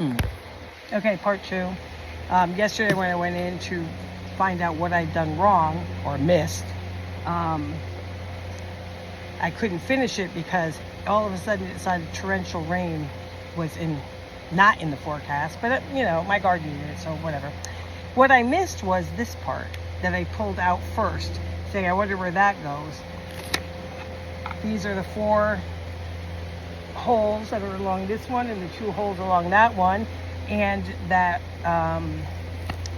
Okay, part two. Yesterday when I went in to find out what I'd done wrong or missed, I couldn't finish it because all of a sudden it decided torrential rain was not in the forecast, but you know, my garden needed it, so whatever. What I missed was this part that I pulled out first, saying I wonder where that goes. These are the 4 holes that are along this one and the 2 holes along that one, and that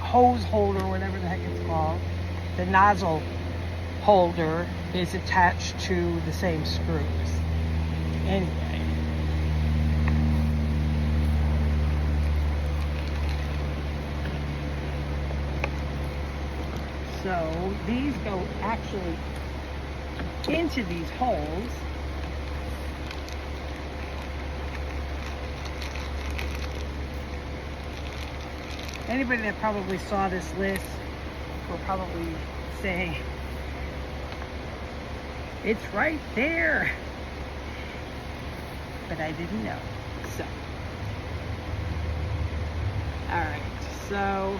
hose holder, whatever the heck it's called, the nozzle holder is attached to the same screws. Anyway, so these go actually into these holes. Anybody that probably saw this list will probably say, it's right there. But I didn't know. So, alright, so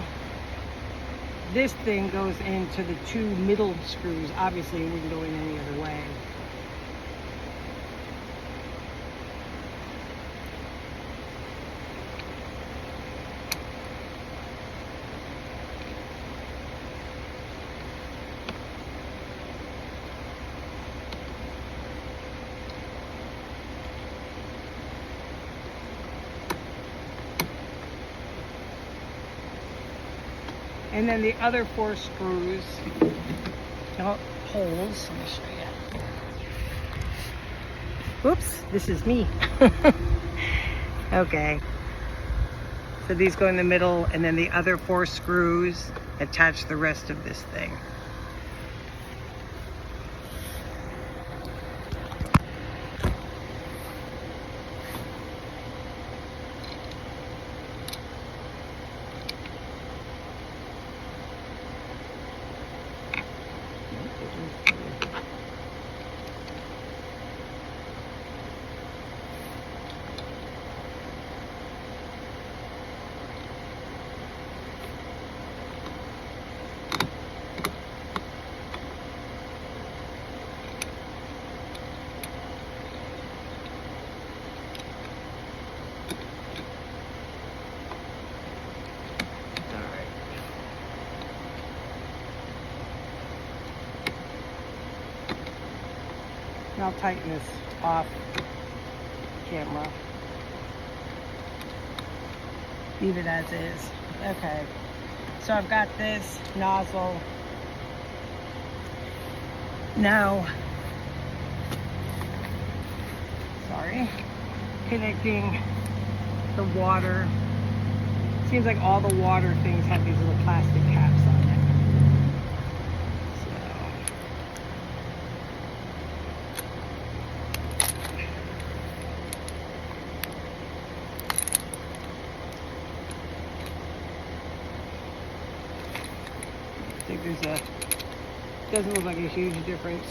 this thing goes into the 2 middle screws. Obviously, it wouldn't go in any other way. And then the other 4 screws, holes, let me show you. Oops, this is me. Okay. So these go in the middle, and then the other 4 screws attach the rest of this thing. I'll tighten this off camera. Leave it as is. Okay. So I've got this nozzle. Now, connecting the water. Seems like all the water things have these little plastic caps on it. I think doesn't look like a huge difference.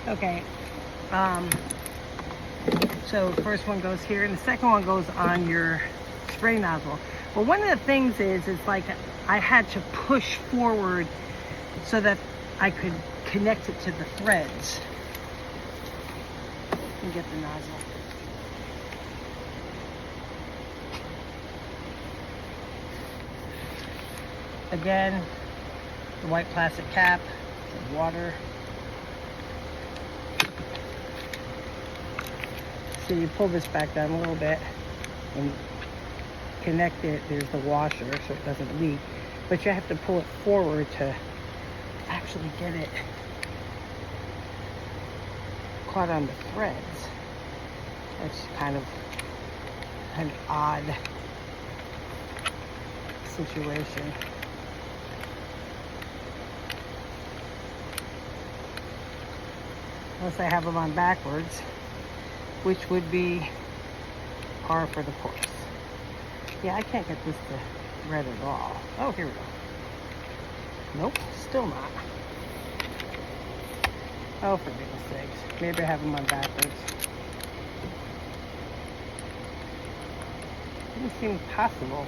Okay. So the first one goes here, and the second one goes on your spray nozzle. Well, one of the things is like I had to push forward so that I could connect it to the threads and get the nozzle. Again, the white plastic cap, the water. So you pull this back down a little bit and connect it. There's the washer so it doesn't leak. But you have to pull it forward to actually get it caught on the threads. That's kind of an odd situation. unless I have them on backwards, which would be par for the course. Yeah, I can't get this to red at all. Oh, here we go. Nope, still not. Oh, for goodness sakes. Maybe I have them on backwards. Doesn't seem possible,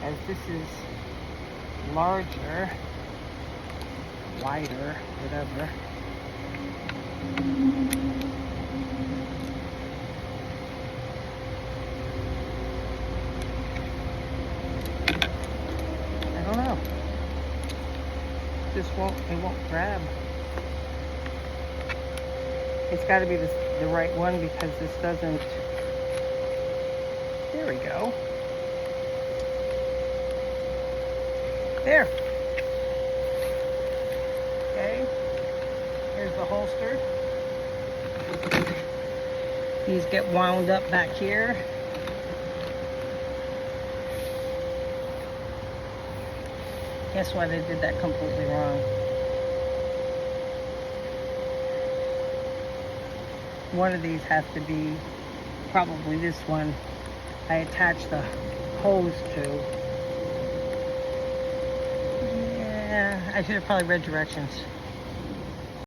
as this is larger, wider, whatever. I don't know. It won't grab. It's got to be the right one, because this doesn't. There we go. There. Okay. Here's the holster. These get wound up back here. Guess what? I did that completely wrong. One of these has to be probably this one I attach the hose to. Yeah, I should have probably read directions.